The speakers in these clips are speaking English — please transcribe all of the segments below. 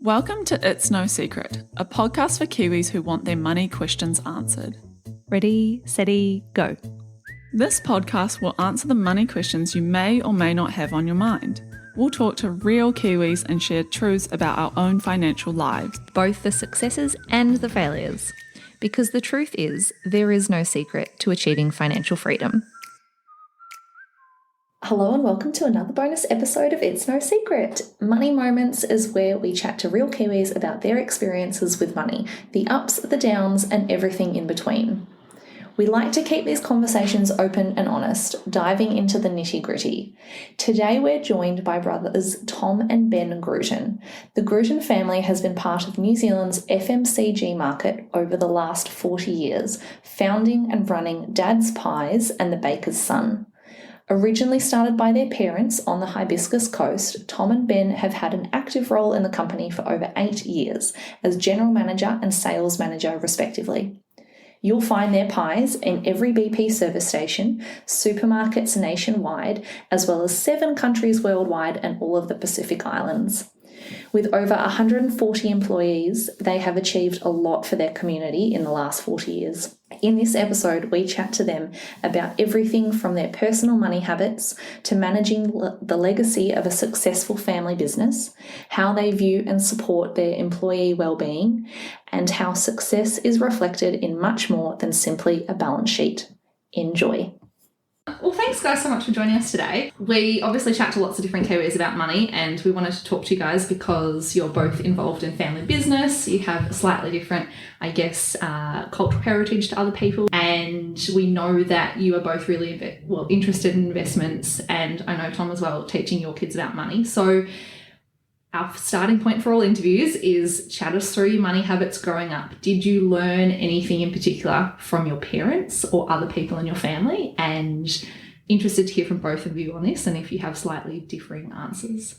Welcome to It's No Secret, a podcast for Kiwis who want their money questions answered. Ready, steady, go. This podcast will answer the money questions you may or may not have on your mind. We'll talk to real Kiwis and share truths about our own financial lives. Both the successes and the failures. Because the truth is, there is no secret to achieving financial freedom. Hello and welcome to another bonus episode of It's No Secret. Money Moments is where we chat to real Kiwis about their experiences with money, the ups, the downs, and everything in between. We like to keep these conversations open and honest, diving into the nitty-gritty. Today we're joined by brothers Tom and Ben Grooten. The Grooten family has been part of New Zealand's FMCG market over the last 40 years, founding and running Dad's Pies and the Baker's Son. Originally started by their parents on the Hibiscus Coast, Tom and Ben have had an active role in the company for over 8 years as general manager and sales manager respectively. You'll find their pies in every BP service station, supermarkets nationwide, as well as 7 countries worldwide and all of the Pacific Islands. With over 140 employees, they have achieved a lot for their community in the last 40 years. In this episode, we chat to them about everything from their personal money habits to managing the legacy of a successful family business, how they view and support their employee wellbeing, and how success is reflected in much more than simply a balance sheet. Enjoy. Well, thanks guys so much for joining us today. We obviously chat to lots of different Kiwis about money, and we wanted to talk to you guys because you're both involved in family business. You have a slightly different, cultural heritage to other people, and we know that you are both really interested in investments, and I know Tom as well, teaching your kids about money. So our starting point for all interviews is chat us through your money habits growing up. Did you learn anything in particular from your parents or other people in your family? And interested to hear from both of you on this, and if you have slightly differing answers.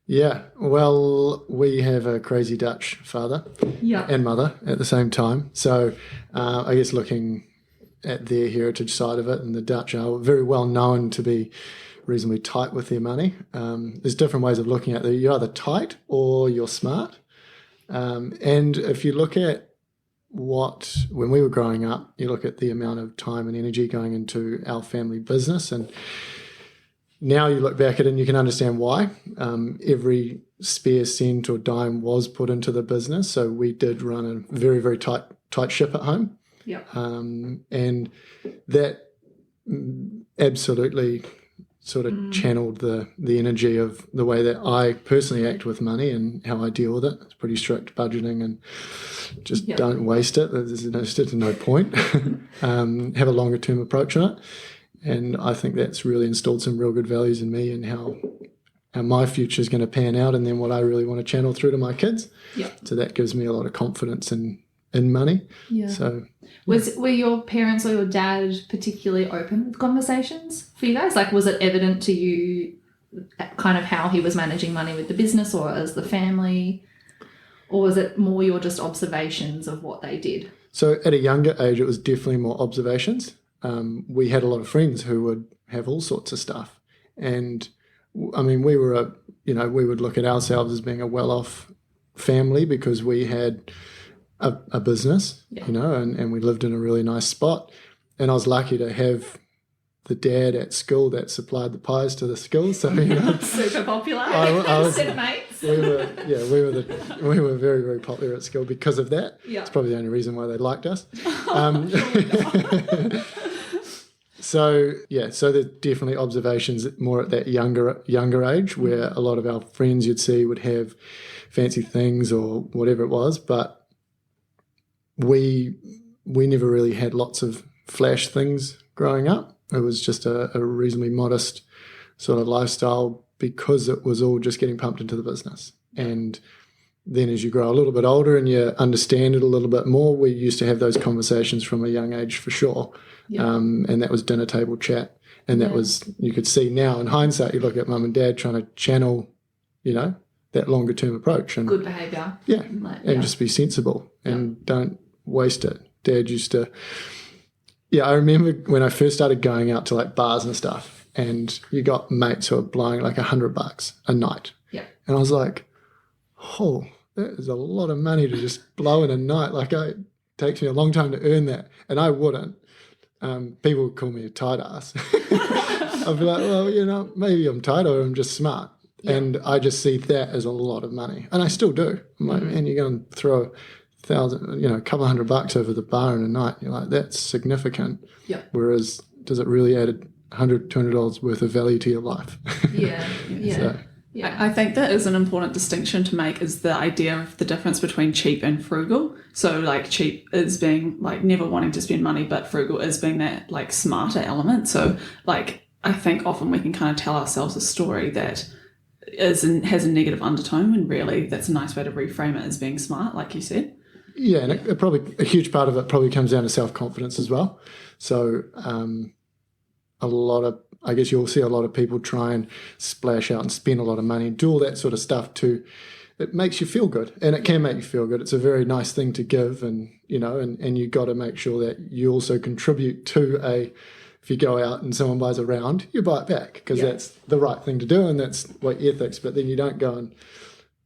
Yeah, well, we have a crazy Dutch father and mother at the same time. So I guess looking at their heritage side of it, and the Dutch are very well known to be reasonably tight with their money. There's different ways of looking at it. You're either tight or you're smart. And if you look at when we were growing up, you look at the amount of time and energy going into our family business, and now you look back at it and you can understand why. Every spare cent or dime was put into the business. So we did run a very, very tight ship at home. Yep. And that absolutely sort of channeled the energy of the way that I personally act with money and how I deal with it. It's pretty strict budgeting and just don't waste it. There's no point. Have a longer term approach on it. And I think that's really installed some real good values in me and how my future is going to pan out, and then what I really want to channel through to my kids. Yep. So that gives me a lot of confidence in money. Yeah. So were your parents or your dad particularly open with conversations for you guys? Like, was it evident to you kind of how he was managing money with the business or as the family? Or was it more your just observations of what they did? So at a younger age, it was definitely more observations. We had a lot of friends who would have all sorts of stuff. And I mean, we would look at ourselves as being a well-off family because we had a business, and we lived in a really nice spot. And I was lucky to have the dad at school that supplied the pies to the school. So super popular. Set of mates. We were very, very popular at school because of that. Yeah. It's probably the only reason why they liked us. So there's definitely observations more at that younger age where a lot of our friends you'd see would have fancy things or whatever it was, but we never really had lots of flash things growing up. It was just a reasonably modest sort of lifestyle because it was all just getting pumped into the business. And then as you grow a little bit older and you understand it a little bit more, we used to have those conversations from a young age for sure. Yeah. And that was dinner table chat. And that was, you could see now in hindsight, you look at mum and dad trying to channel, that longer term approach. And good behaviour. Yeah. And just be sensible and don't waste it. Dad used to, I remember when I first started going out to like bars and stuff, and you got mates who are blowing like $100 a night. Yeah. And I was like, oh, that is a lot of money to just blow in a night. Like, it takes me a long time to earn that, and I wouldn't. People would call me a tight ass. I'd be like, well, maybe I'm tight or I'm just smart. Yeah. And I just see that as a lot of money. And I still do. I'm like, man, you're going to throw a couple $100 over the bar in a night. You're like, that's significant. Yeah. Whereas, does it really add $100, $200 worth of value to your life? Yeah. Yeah. So, yeah. I think that is an important distinction to make, is the idea of the difference between cheap and frugal. So like cheap is being like never wanting to spend money, but frugal is being that like smarter element. So like I think often we can kind of tell ourselves a story that has a negative undertone, and really that's a nice way to reframe it as being smart, like you said. Yeah, and it probably a huge part of it probably comes down to self-confidence as well. So I guess you'll see a lot of people try and splash out and spend a lot of money, do all that sort of stuff it makes you feel good, and it can make you feel good. It's a very nice thing to give, and and you got to make sure that you also contribute to if you go out and someone buys a round, you buy it back, because that's the right thing to do, and that's what ethics. But then you don't go and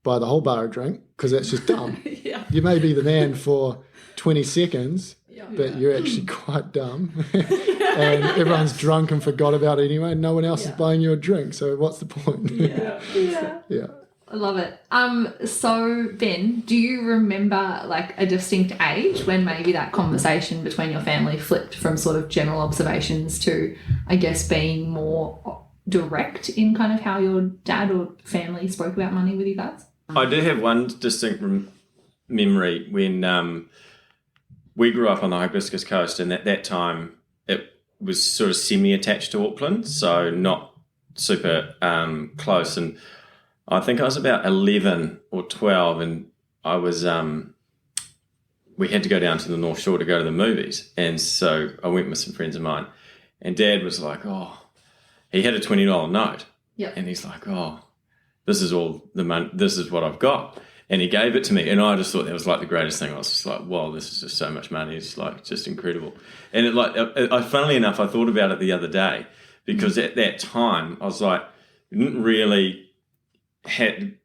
buy the whole bar a drink, because that's just dumb. You may be the man for 20 seconds, but you're actually quite dumb. And everyone's drunk and forgot about it anyway, and no one else is buying you a drink, so what's the point? Yeah. I love it. So Ben, do you remember like a distinct age when maybe that conversation between your family flipped from sort of general observations to, I guess, being more direct in kind of how your dad or family spoke about money with you guys? I do have one distinct memory when we grew up on the Hibiscus Coast, and at that time it was sort of semi-attached to Auckland, so not super close. And I think I was about 11 or 12, and I was we had to go down to the North Shore to go to the movies, and so I went with some friends of mine, and Dad was like, he had a $20 note, and he's like, this is all the money, this is what I've got. And he gave it to me, and I just thought that was like the greatest thing. I was just like, wow, this is just so much money. It's like just incredible. And funnily enough, I thought about it the other day, because at that time I was like, we didn't really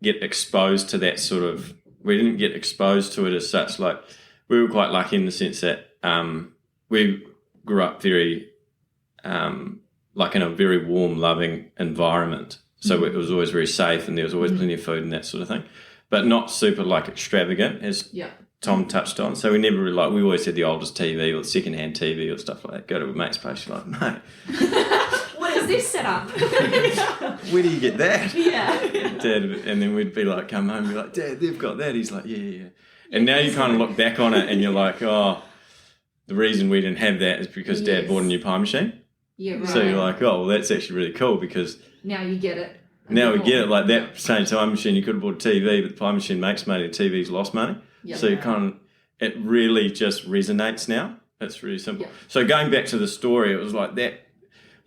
get exposed to that sort of, we didn't get exposed to it as such. Like, we were quite lucky in the sense that we grew up very, like in a very warm, loving environment. So it was always very safe, and there was always plenty of food and that sort of thing, but not super like extravagant, as Tom touched on. So we never really we always had the oldest TV or the second-hand TV or stuff like that. Go to a mate's place, you're like, mate, what is this set up? Where do you get that? Dad, and then we'd be like, come home and be like, Dad, they've got that. He's like, yeah. And now you kind of look back on it and you're like, the reason we didn't have that is because Dad bought a new pie machine. Yeah, right. So you're like, well, that's actually really cool, because now you get it. Now we get it. Like, that same time machine, you could have bought a TV, but the pie machine makes money, the TV's lost money. Yep. So you it really just resonates now. It's really simple. Yep. So going back to the story, it was like that,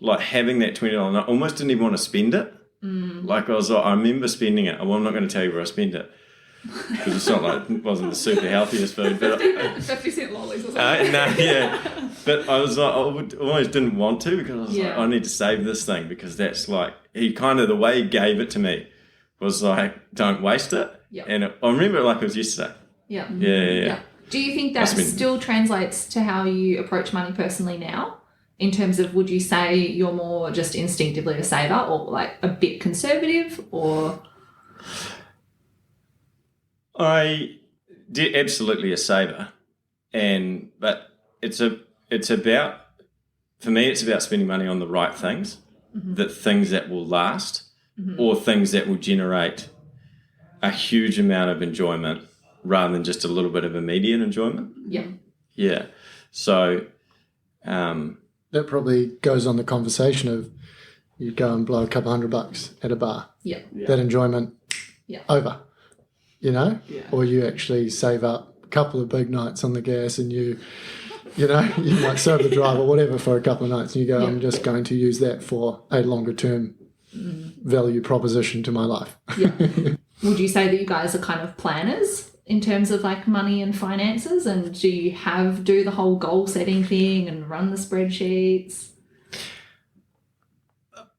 like having that $20 note, I almost didn't even want to spend it. Like, I remember spending it. Well, I'm not going to tell you where I spent it, because it's not like, it wasn't the super healthiest food. But 50-cent lollies or something. But I was like, I almost didn't want to, because I was like, I need to save this thing, because that's like, the way he gave it to me was like, don't waste it. Yep. And I remember it like it was yesterday. Yeah. Do you think that still translates to how you approach money personally now? In terms of, would you say you're more just instinctively a saver, or like a bit conservative, or? I did absolutely a saver, but it's about, for me, it's about spending money on the right things, things that will last, or things that will generate a huge amount of enjoyment rather than just a little bit of immediate enjoyment. Yeah. So that probably goes on the conversation of, you go and blow a couple $100 at a bar. That enjoyment over. Or you actually save up a couple of big nights on the gas, and you might serve the drive or whatever for a couple of nights, and you go, I'm just going to use that for a longer term value proposition to my life. Would you say that you guys are kind of planners in terms of like money and finances, and do you do the whole goal setting thing and run the spreadsheets?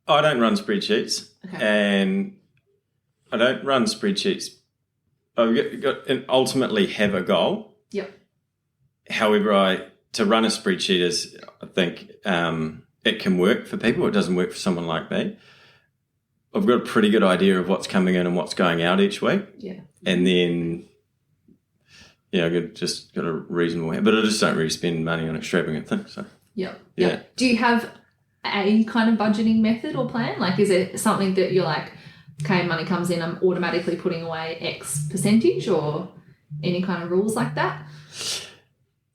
I don't run spreadsheets, and I don't run spreadsheets and ultimately have a goal. Yep. However, to run a spreadsheet is, I think, it can work for people. It doesn't work for someone like me. I've got a pretty good idea of what's coming in and what's going out each week. Yeah. And then, I've just got a reasonable, but I just don't really spend money on extravagant things. So. Yep. Yeah. Yep. Do you have a kind of budgeting method or plan? Like, is it something that you're like, okay, money comes in, I'm automatically putting away X percentage, or any kind of rules like that?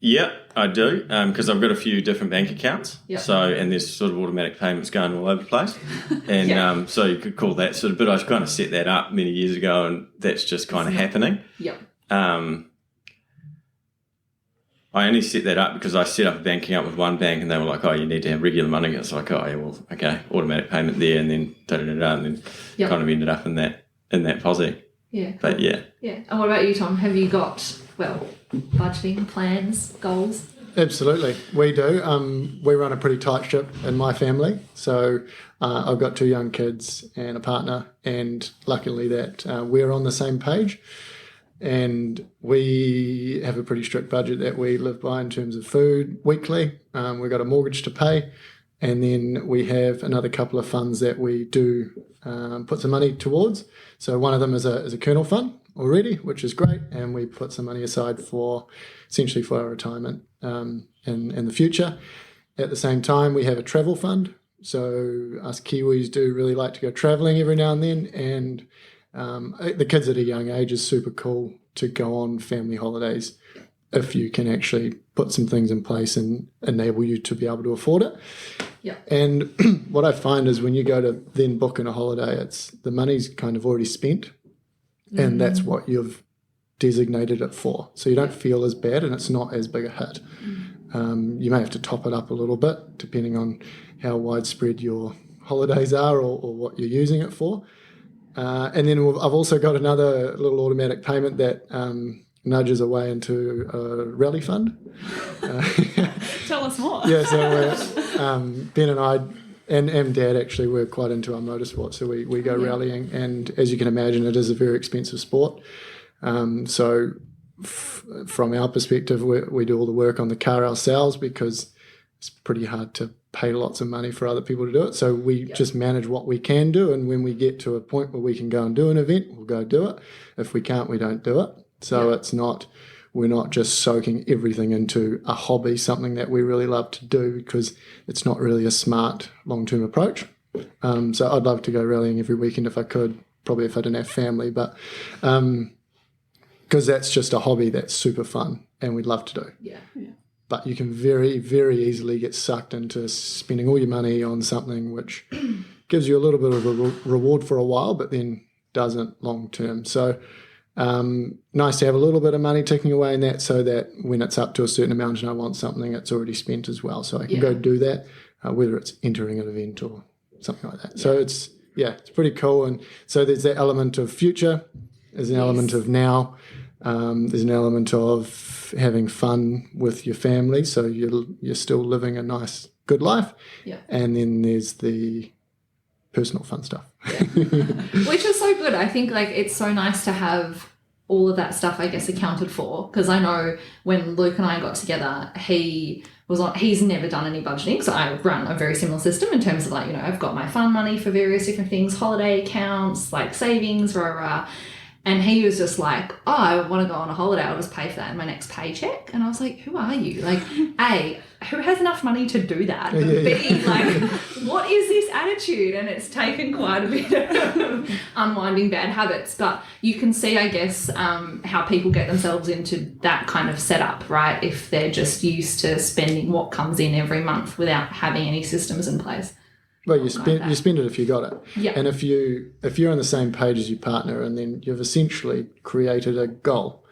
Yeah, I do, because I've got a few different bank accounts. Yep. So, and there's sort of automatic payments going all over the place. And Yeah. So you could call that sort of, but I kind of set that up many years ago, and that's just kind of happening. Yep. I only set that up because I set up a bank account with one bank, and they were like, "Oh, you need to have regular money." It's like, "Oh, yeah, well, okay, automatic payment there," and then and then kind of ended up in that posse. Yeah. But yeah. Yeah. And what about you, Tom? Have you got, budgeting plans, goals? Absolutely, we do. We run a pretty tight ship in my family. So I've got 2 young kids and a partner, and luckily that we're on the same page. And we have a pretty strict budget that we live by in terms of food weekly. We've got a mortgage to pay, and then we have another couple of funds that we do put some money towards. So one of them is a Kernel fund already, which is great, and we put some money aside for essentially for our retirement in the future. At the same time, we have a travel fund. So us Kiwis do really like to go travelling every now and then, and the kids at a young age is super cool to go on family holidays if you can actually put some things in place and enable you to be able to afford it. Yeah. And what I find is when you go to then book in a holiday, it's the money's kind of already spent, and that's what you've designated it for. So you don't feel as bad, and it's not as big a hit. You may have to top it up a little bit depending on how widespread your holidays are or what you're using it for. And then I've also got another little automatic payment that nudges away into a rally fund. Tell us more. Yeah, so Ben and I and Dad actually were quite into our motorsport, so we go rallying, and as you can imagine, it is a very expensive sport. So from our perspective, we do all the work on the car ourselves because it's pretty hard to pay lots of money for other people to do it. So we just manage what we can do, and when we get to a point where we can go and do an event, we'll go do it. If we can't, we don't do it. So we're not just soaking everything into a hobby, something that we really love to do, because it's not really a smart long-term approach. So I'd love to go rallying every weekend if I could, probably if I didn't have family, but because that's just a hobby that's super fun and we'd love to do. Yeah. But you can very, very easily get sucked into spending all your money on something which gives you a little bit of a reward for a while, but then doesn't long term. So nice to have a little bit of money ticking away in that, so that when it's up to a certain amount and I want something, it's already spent as well. So I can go do that, whether it's entering an event or something like that. So it's pretty cool. And so there's that element of future, there's an element of now, there's an element of having fun with your family, so you're still living a nice, good life. Yeah. And then there's the personal fun stuff. Yeah. Which is so good. I think it's so nice to have all of that stuff, I guess, accounted for, because I know when Luke and I got together, he's never done any budgeting, so I run a very similar system in terms of I've got my fun money for various different things, holiday accounts, savings, and he was just like, oh, I want to go on a holiday, I'll just pay for that in my next paycheck. And I was like, who are you? A, who has enough money to do that? But B, what is this attitude? And it's taken quite a bit of unwinding bad habits. But you can see, I guess, how people get themselves into that kind of setup, right? If they're just used to spending what comes in every month without having any systems in place. Well, you spend it if you got it. Yeah. And if you're on the same page as your partner, and then you've essentially created a goal,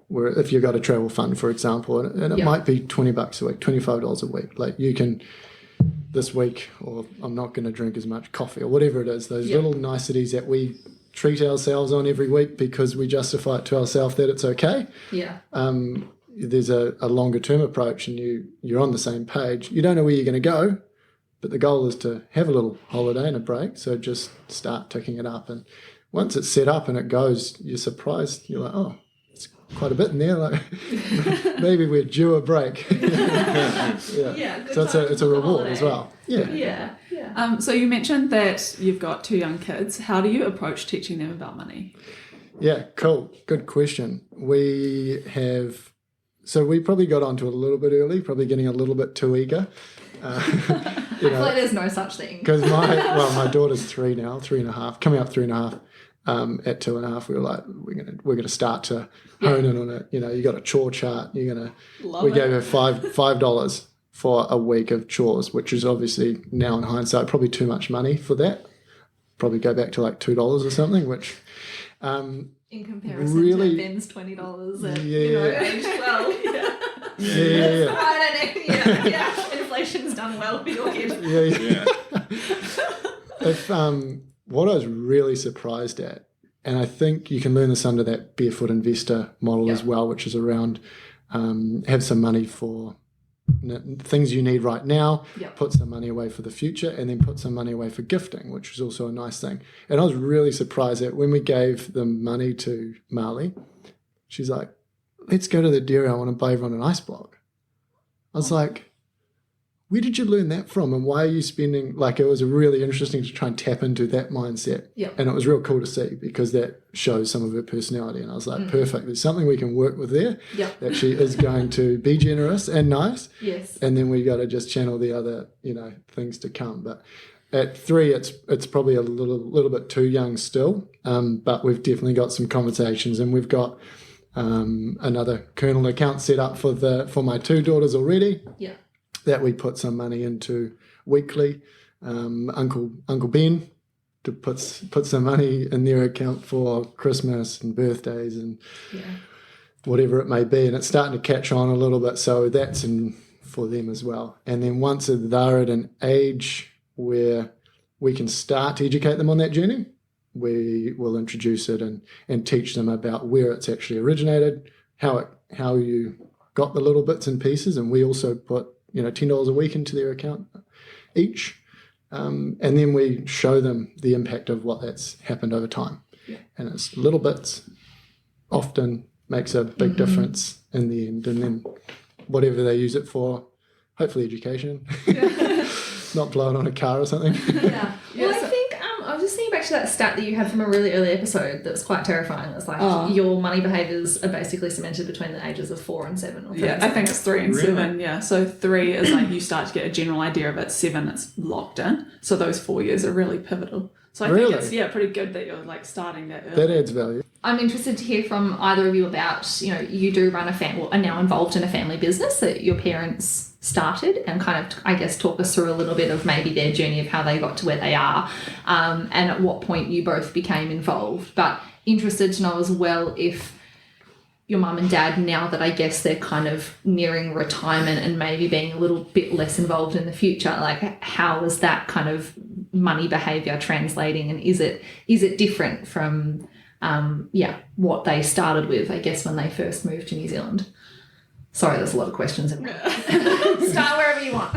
where if you've got a travel fund, for example, and it might be $20 a week, $25 a week, you can this week, or I'm not going to drink as much coffee, or whatever it is, those little niceties that we treat ourselves on every week because we justify it to ourselves that it's okay. Yeah. There's a longer term approach, and you're on the same page. You don't know where you're going to go, but the goal is to have a little holiday and a break, so just start ticking it up. And once it's set up and it goes, you're surprised. You're like, oh, it's quite a bit in there. Like maybe we're due a break. So it's a reward as well. So you mentioned that you've got 2 young kids. How do you approach teaching them about money? Yeah, cool. Good question. We probably got onto it a little bit early, probably getting a little bit too eager. I feel like there's no such thing. Because my daughter's 3 now, 3.5, coming up 3.5. At 2.5, we were like, we're gonna start to hone in on it. You got a chore chart. We gave her $5 for a week of chores, which is obviously now in hindsight probably too much money for that. Probably go back to like $2 or something, which in comparison to Ben's $20 at age 12. Inflation's done well for your kid. If what I was really surprised at, and I think you can learn this under that barefoot investor model as well, which is around have some money for things you need right now, put some money away for the future, and then put some money away for gifting, which is also a nice thing. And I was really surprised that when we gave the money to Marley, she's like, let's go to the dairy, I want to buy everyone an ice block. I was like, where did you learn that from, and why are you spending, like, it was really interesting to try and tap into that mindset. And it was real cool to see, because that shows some of her personality, and I was like, perfect, there's something we can work with there, that she is going to be generous and nice, and then we got to just channel the other things to come. But at 3 it's probably a little bit too young still, but we've definitely got some conversations, and we've got another Kernel account set up for my 2 daughters already, that we put some money into weekly. Uncle Ben to put some money in their account for Christmas and birthdays and whatever it may be, and it's starting to catch on a little bit, so that's for them as well. And then once they're at an age where we can start to educate them on that journey, we will introduce it and teach them about where it's actually originated, how you got the little bits and pieces, and we also put $10 a week into their account each, and then we show them the impact of what that's happened over time. And it's little bits often makes a big difference in the end, and then whatever they use it for, hopefully education, not blowing on a car or something. Well, I think I was just thinking back to that stat that you had from a really early episode that's quite terrifying. It's like your money behaviours are basically cemented between the ages of 4 and 7. Or I think it's 3 and 7. Yeah, so 3 is like you start to get a general idea of it. 7, it's locked in. So those 4 years are really pivotal. So I think it's pretty good that you're like starting that early. That adds value. I'm interested to hear from either of you about, you do run are now involved in a family business that your parents started, and kind of, I guess, talk us through a little bit of maybe their journey of how they got to where they are, and at what point you both became involved. But interested to know as well if your mum and dad, now that I guess they're kind of nearing retirement and maybe being a little bit less involved in the future, like how is that kind of money behaviour translating, and is it different from what they started with, I guess, when they first moved to New Zealand? Sorry, there's a lot of questions in there. Start wherever you want.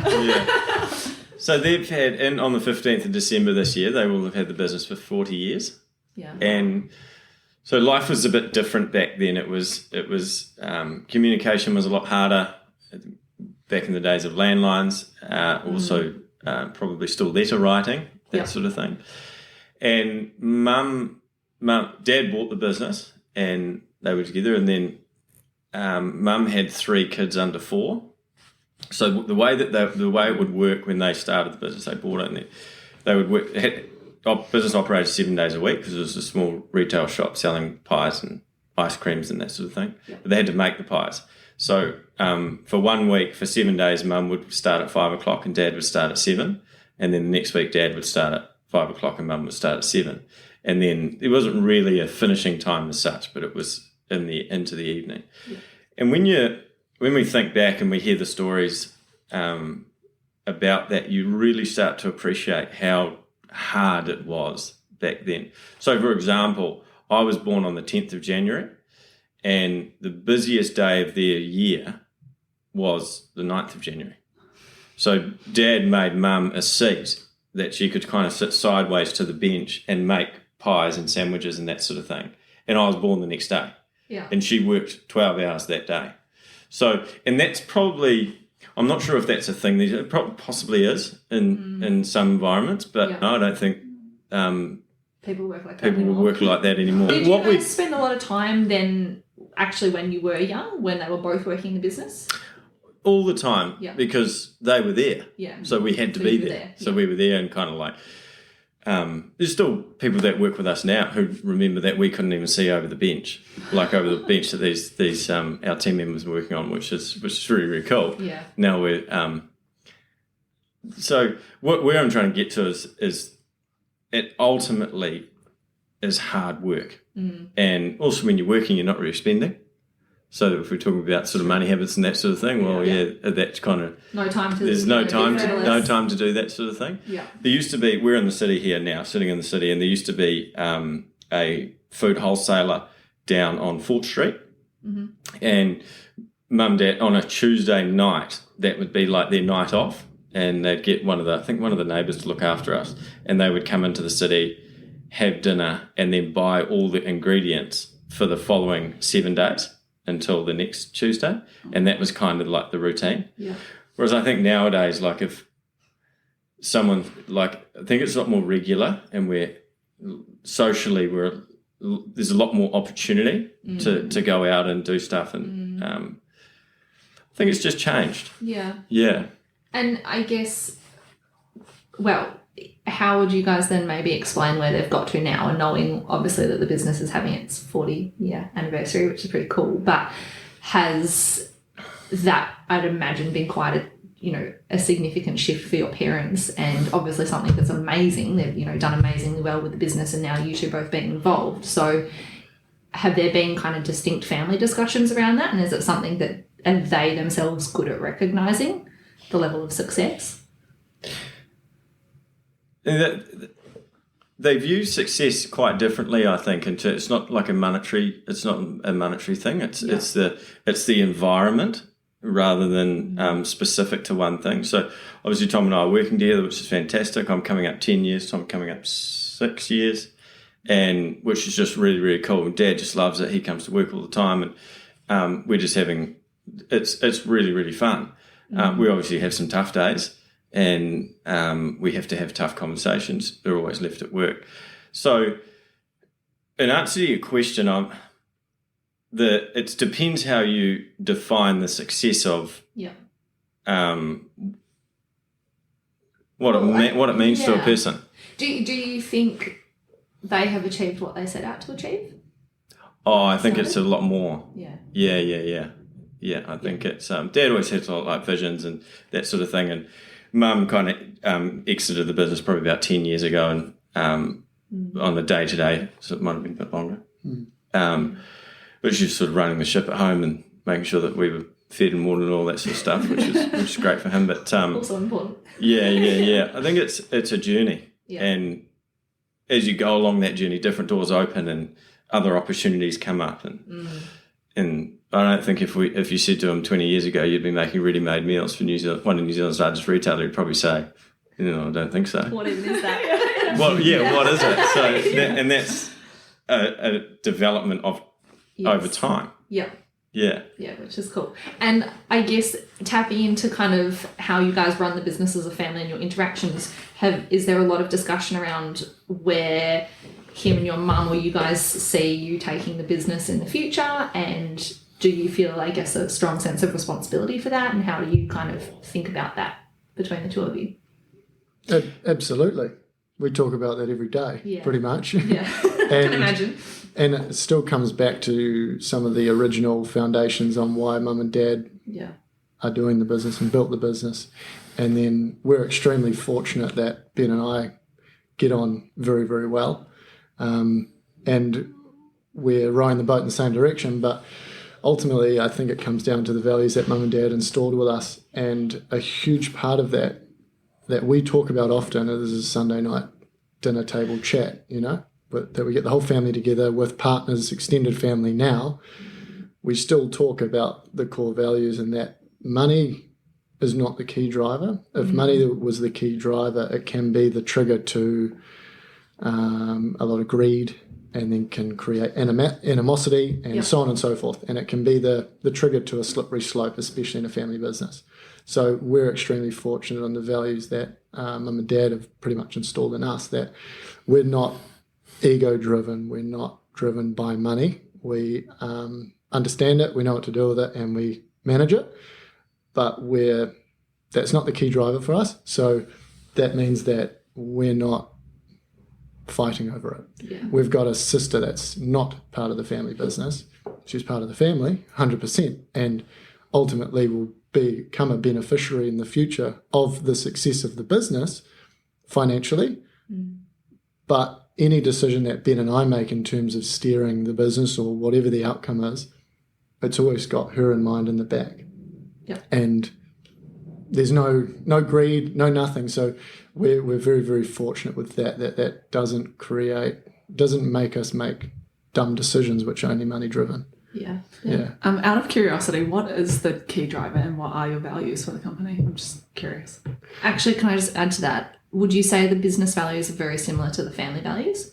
So they've had, on the 15th of December this year, they will have had the business for 40 years. And so life was a bit different back then. It was communication was a lot harder back in the days of landlines, also probably still letter writing, that sort of thing. And Dad bought the business and they were together, and then Mum had 3 kids under 4. So the way it would work when they started the business, they bought it and they would work. Business operated 7 days a week because it was a small retail shop selling pies and ice creams and that sort of thing. But they had to make the pies. So for 1 week, for 7 days, Mum would start at 5 o'clock and Dad would start at 7. And then the next week, Dad would start at 5 o'clock and Mum would start at 7. And then it wasn't really a finishing time as such, but it was into the evening. And when we think back and we hear the stories about that, you really start to appreciate how hard it was back then. So, for example, I was born on the 10th of January, and the busiest day of their year was the 9th of January. So Dad made Mum a seat that she could kind of sit sideways to the bench and make pies and sandwiches and that sort of thing. And I was born the next day. Yeah. And she worked 12 hours that day. So, and that's probably, I'm not sure if that's a thing. It possibly is in some environments, but I don't think people work like people will work like that anymore. Did you guys spend a lot of time then actually when you were young, when they were both working in the business? All the time, because they were there. Yeah. So we had to be there. So we were there and kind of like, there's still people that work with us now who remember that we couldn't even see over the bench, like over the bench that these our team members were working on, which is really, really cool. Yeah. Now we're so where I'm trying to get to is it ultimately is hard work, and also when you're working, you're not really spending. So if we're talking about sort of money habits and that sort of thing, well, that's kind of no time to. There's no time to do that sort of thing. Yeah. There used to be. We're in the city here now, sitting in the city, and there used to be a food wholesaler down on Fort Street, and Mum, Dad on a Tuesday night that would be like their night off, and they'd get one of the neighbours to look after us, and they would come into the city, have dinner, and then buy all the ingredients for the following 7 days until the next Tuesday, and that was kind of like the routine. Yeah. Whereas I think nowadays, like if someone I think it's a lot more regular, and there's a lot more opportunity to go out and do stuff, and I think it's just changed. Yeah. Yeah. And I guess, well, how would you guys then maybe explain where they've got to now, and knowing obviously that the business is having its 40-year anniversary, which is pretty cool, but has that, I'd imagine, been quite a significant shift for your parents, and obviously something that's amazing. They've, done amazingly well with the business, and now you two both being involved. So have there been kind of distinct family discussions around that, and is it something that are they themselves good at recognising the level of success? They view success quite differently, I think. It's not like a monetary. It's not a monetary thing. It's the environment rather than specific to one thing. So obviously, Tom and I are working together, which is fantastic. I'm coming up 10 years. Tom coming up 6 years, and which is just really, really cool. Dad just loves it. He comes to work all the time, and we're just having. It's really, really fun. We obviously have some tough days. And we have to have tough conversations. They're always left at work. So, in answer to your question, it depends how you define the success of what it means to a person. Do you think they have achieved what they set out to achieve? Oh, I think it's a lot more. Yeah. Yeah, I think it's Dad always has a lot like visions and that sort of thing, and Mum kind of exited the business probably about 10 years ago, and on the day-to-day, so it might have been a bit longer. But she was sort of running the ship at home and making sure that we were fed and watered and all that sort of stuff, which is great for him. But also important. Yeah. I think it's a journey, and as you go along that journey, different doors open and other opportunities come up, and I don't think if you said to him 20 years ago you'd be making ready-made meals for New Zealand, one of New Zealand's largest retailer, he'd probably say, I don't think so. What even is that? Well, what is it? So that's a development of over time. Yeah. Yeah. Yeah, which is cool. And I guess tapping into kind of how you guys run the business as a family and your interactions, is there a lot of discussion around where him and your mum or you guys see you taking the business in the future, and do you feel, I guess, a strong sense of responsibility for that, and how do you kind of think about that between the two of you? Absolutely. We talk about that every day, pretty much. Yeah, can imagine. And it still comes back to some of the original foundations on why Mum and Dad are doing the business and built the business. And then we're extremely fortunate that Ben and I get on very, very well. And we're rowing the boat in the same direction, but ultimately I think it comes down to the values that Mum and Dad installed with us, and a huge part of that we talk about often is a Sunday night dinner table chat, that we get the whole family together with partners, extended family now. We still talk about the core values, and that money is not the key driver. If money was the key driver, it can be the trigger to a lot of greed, and then can create animosity and so on and so forth. And it can be the trigger to a slippery slope, especially in a family business. So we're extremely fortunate on the values that Mum and Dad have pretty much installed in us, that we're not ego-driven, we're not driven by money. We understand it, we know what to do with it, and we manage it. But that's not the key driver for us. So that means that we're not fighting over it. Yeah. We've got a sister that's not part of the family business. She's part of the family, 100%, and ultimately will become a beneficiary in the future of the success of the business financially. But any decision that Ben and I make in terms of steering the business or whatever the outcome is, it's always got her in mind in the back. Yeah. And there's no greed, no nothing. So we're very, very fortunate with that doesn't make us make dumb decisions which are only money driven. Yeah. Out of curiosity, what is the key driver and what are your values for the company? I'm just curious. Actually, can I just add to that? Would you say the business values are very similar to the family values?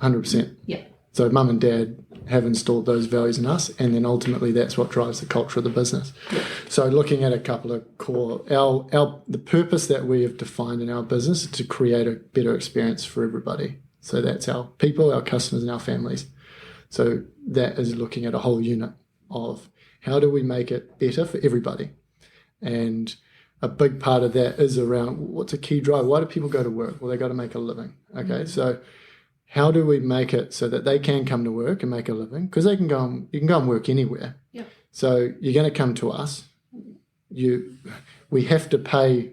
100%. Yeah. So Mum and Dad have installed those values in us, and then ultimately that's what drives the culture of the business. Yeah. So looking at a couple of core, the purpose that we have defined in our business is to create a better experience for everybody. So that's our people, our customers, and our families. So that is looking at a whole unit of how do we make it better for everybody. And a big part of that is around what's a key driver. Why do people go to work? Well, they got to make a living. Okay, so how do we make it so that they can come to work and make a living? Because you can go and work anywhere. Yeah. So you're going to come to us. We have to pay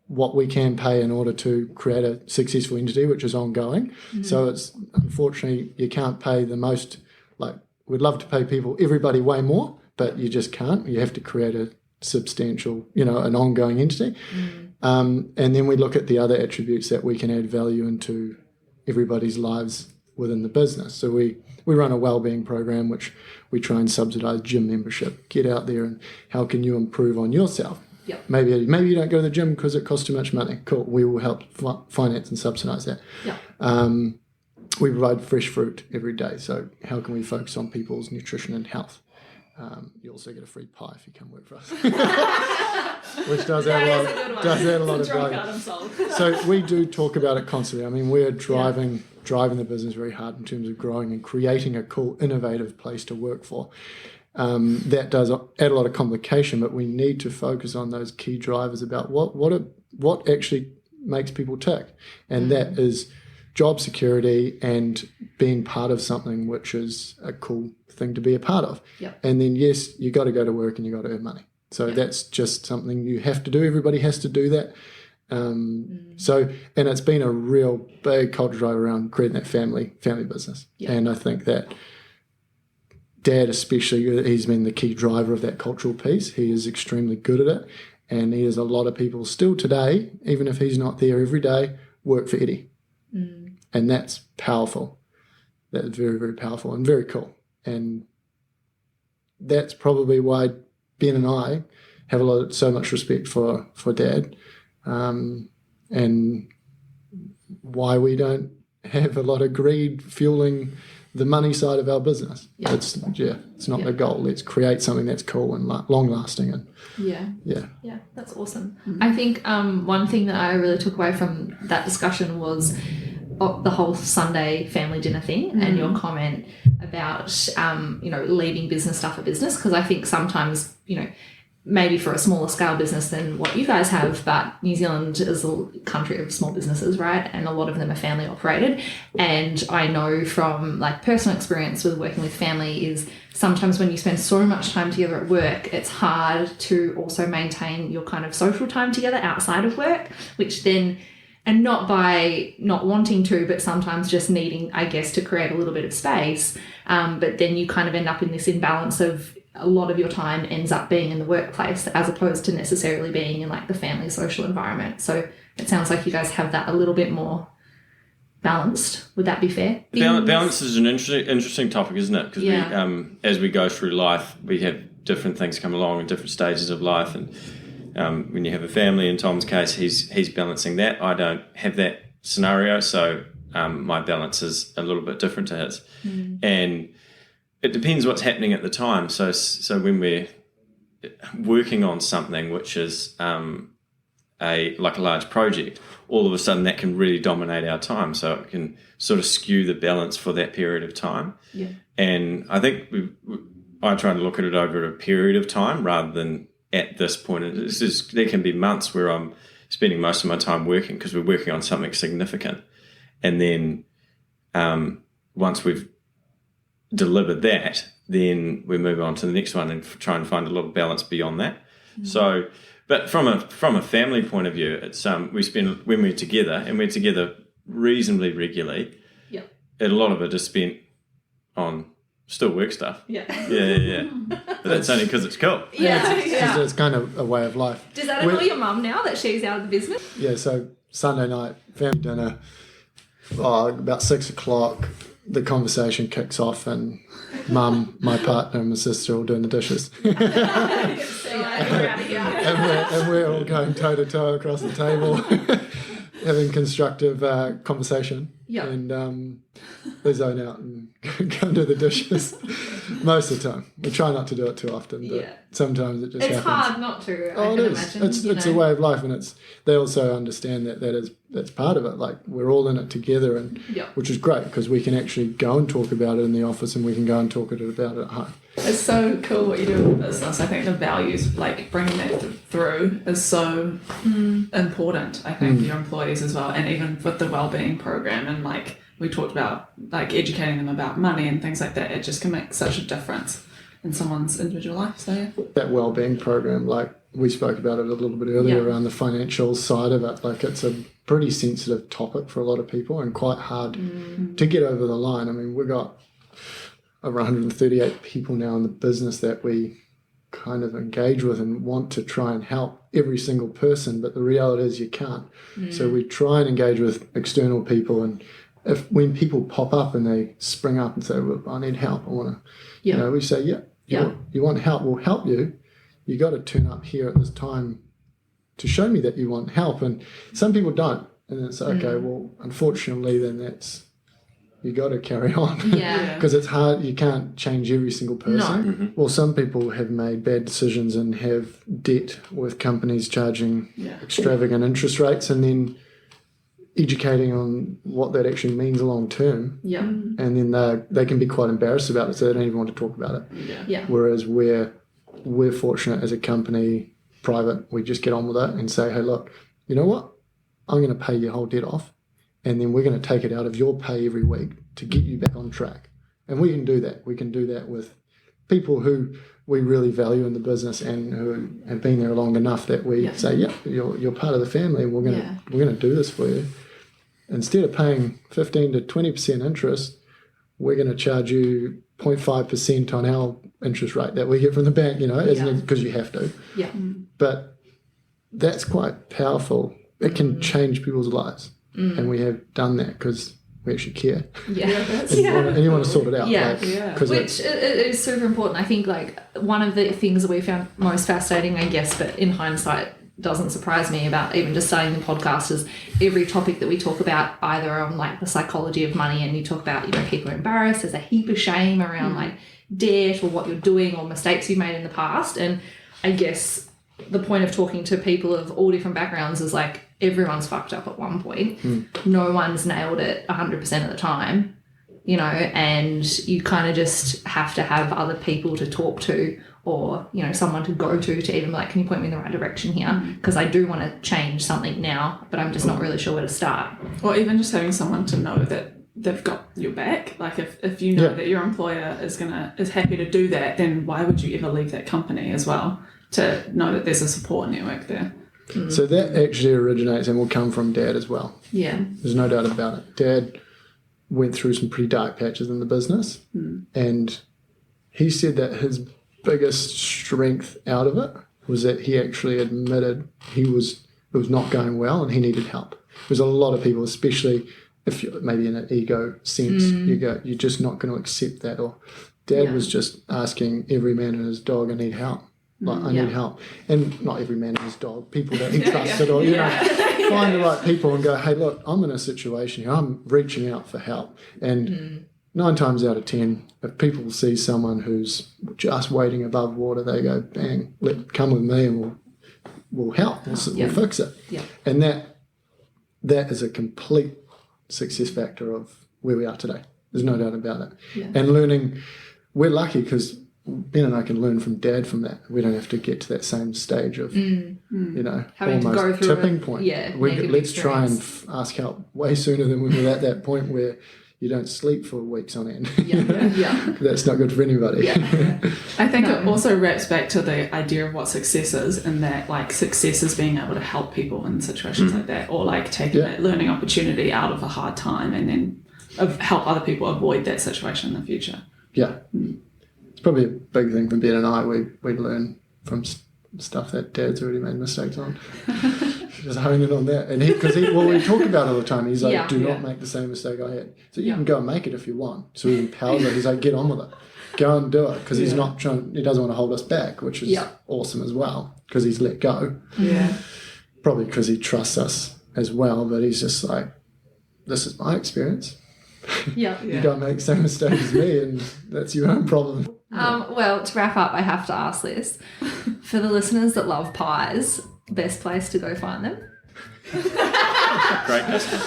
what we can pay in order to create a successful entity, which is ongoing. So it's unfortunately you can't pay the most. Like we'd love to pay everybody way more, but you just can't. You have to create a substantial, an ongoing entity. And then we look at the other attributes that we can add value into everybody's lives within the business. So we run a wellbeing program, which we try and subsidize gym membership. Get out there and how can you improve on yourself? Yep. Maybe you don't go to the gym because it costs too much money. Cool. We will help finance and subsidize that. Yeah. We provide fresh fruit every day. So how can we focus on people's nutrition and health? You also get a free pie if you come work for us, which does add a lot of value. So we do talk about it constantly. I mean, we're driving the business very hard in terms of growing and creating a cool, innovative place to work for. That does add a lot of complication, but we need to focus on those key drivers about what actually makes people tick, and that is job security and being part of something which is a cool thing to be a part of. Yep. And then yes, you got to go to work and you got to earn money. So that's just something you have to do. Everybody has to do that. So, and it's been a real big culture drive around creating that family business. Yep. And I think that Dad especially, he's been the key driver of that cultural piece. He is extremely good at it. And he has a lot of people still today, even if he's not there every day, work for Eddie. And that's powerful. That's very, very powerful and very cool. And that's probably why Ben and I have so much respect for Dad, and why we don't have a lot of greed fueling the money side of our business. Yeah. It's not the goal. Let's create something that's cool and long lasting. And yeah, that's awesome. I think one thing that I really took away from that discussion was the whole Sunday family dinner thing and your comment about leaving business stuff at business, because I think sometimes maybe for a smaller scale business than what you guys have, but New Zealand is a country of small businesses, right? And a lot of them are family operated. And I know from personal experience with working with family is sometimes when you spend so much time together at work, it's hard to also maintain your kind of social time together outside of work, which then, and not by not wanting to, but sometimes just needing, I guess, to create a little bit of space. But then you kind of end up in this imbalance of a lot of your time ends up being in the workplace as opposed to necessarily being in the family social environment. So it sounds like you guys have that a little bit more balanced. Would that be fair? Balance is an interesting topic, isn't it? Because we, as we go through life, we have different things come along in different stages of life, and when you have a family, in Tom's case, he's balancing that. I don't have that scenario, so my balance is a little bit different to his. And it depends what's happening at the time. So when we're working on something which is a large project, all of a sudden that can really dominate our time. So it can sort of skew the balance for that period of time. Yeah. And I think I try to look at it over a period of time rather than at this point. There can be months where I'm spending most of my time working because we're working on something significant. And then once we've delivered that, then we move on to the next one and try and find a little balance beyond that. So, but from a family point of view, it's we spend, when we're together, and we're together reasonably regularly. Yeah. And a lot of it is spent on still work stuff. Yeah. Yeah. But that's only because it's cool. It's kind of a way of life. Does that annoy your mum now that she's out of the business? Yeah, so Sunday night, family dinner, about 6 o'clock, the conversation kicks off and Mum, my partner and my sister are all doing the dishes. And we're all going toe to toe across the table, having constructive conversation. Yeah. And they zone out and go and do the dishes most of the time. We try not to do it too often, but sometimes it just happens. It's hard not to, I can imagine. It's a way of life, and they also understand that's part of it. Like, we're all in it together, and which is great because we can actually go and talk about it in the office, and we can go and talk about it at home. It's so cool what you do with business. I think the values, like bringing that through, is so important. I think for your employees as well, and even with the wellbeing program, and like we talked about, like educating them about money and things like that. It just can make such a difference in someone's individual life. So that wellbeing program, like we spoke about it a little bit earlier around the financial side of it. Like, it's a pretty sensitive topic for a lot of people and quite hard to get over the line. I mean, we've got over 138 people now in the business that we kind of engage with and want to try and help every single person, but the reality is you can't. So we try and engage with external people, and when people pop up and they spring up and say, well, I need help, I want to, we say, you want help, we'll help you. You got to turn up here at this time to show me that you want help. And some people don't. And it's okay, well, unfortunately, then you got to carry on. Because it's hard. You can't change every single person. No. Well, some people have made bad decisions and have debt with companies charging extravagant interest rates, and then educating on what that actually means long term. And then they can be quite embarrassed about it, so they don't even want to talk about it. Whereas we're fortunate as a company, private, we just get on with it and say, hey, look, you know what? I'm going to pay your whole debt off, and then we're going to take it out of your pay every week to get you back on track. And we can do that. We can do that with people who we really value in the business and who have been there long enough that we say, you're part of the family, and we're going to do this for you. Instead of paying 15 to 20% interest, we're going to charge you 0.5% on our interest rate that we get from the bank, because you have to. But that's quite powerful. It can change people's lives. And we have done that because we actually care. And you want to sort it out. Which is super important. I think, like, one of the things that we found most fascinating, I guess, but in hindsight doesn't surprise me about even just starting the podcast, is every topic that we talk about, either on like the psychology of money, and you talk about, people are embarrassed, there's a heap of shame around like debt or what you're doing or mistakes you've made in the past. And I guess the point of talking to people of all different backgrounds is, like, everyone's fucked up at one point. No one's nailed it 100% of the time, and you kind of just have to have other people to talk to, or, someone to go to even be like, can you point me in the right direction here? Because I do want to change something now, but I'm just not really sure where to start. Or even just having someone to know that they've got your back. Like, if you know that your employer is happy to do that, then why would you ever leave that company as well, to know that there's a support network there? So that actually originates and will come from Dad as well. There's no doubt about it. Dad went through some pretty dark patches in the business, and he said that his biggest strength out of it was that he actually admitted it was not going well and he needed help. There's a lot of people, especially if you're maybe in an ego sense, you're just not going to accept that. Or Dad was just asking every man and his dog, I need help. Like, I need help. And not every man and his dog, people that he trusted or, you know, find the right people and go, hey, look, I'm in a situation here. I'm reaching out for help. And 9 times out of 10, if people see someone who's just wading above water, they go, bang, come with me and we'll help. We'll fix it. Yeah. And that is a complete success factor of where we are today. There's no doubt about it. Yeah. And learning, we're lucky because Ben and I can learn from Dad from that. We don't have to get to that same stage of, you know, having almost to go through tipping point. Let's try and ask help way sooner than we were at that point where you don't sleep for weeks on end. That's not good for anybody. I think it also wraps back to the idea of what success is, and that like success is being able to help people in situations like that, or like taking that learning opportunity out of a hard time and then help other people avoid that situation in the future. Yeah. It's probably a big thing for Ben and I. We learn from stuff that Dad's already made mistakes on. Just hone in on that. And because we talk about it all the time. He's like, do not make the same mistake I had. So you can go and make it if you want. So he empowers it. He's like, get on with it. Go and do it. Because he's not trying, he doesn't want to hold us back, which is awesome as well. Because he's let go. Yeah. Probably because he trusts us as well. But he's just like, this is my experience. You don't make the same mistake as me, and that's your own problem. Well, to wrap up, I have to ask this. For the listeners that love pies, best place to go find them? Great question.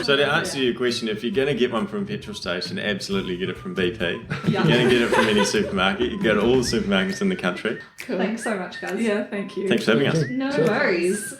So to answer your question, if you're going to get one from a petrol station, absolutely get it from BP. If you're going to get it from any supermarket, you can go to all the supermarkets in the country. Cool. Thanks so much, guys. Yeah, thank you. Thanks for having us. No worries.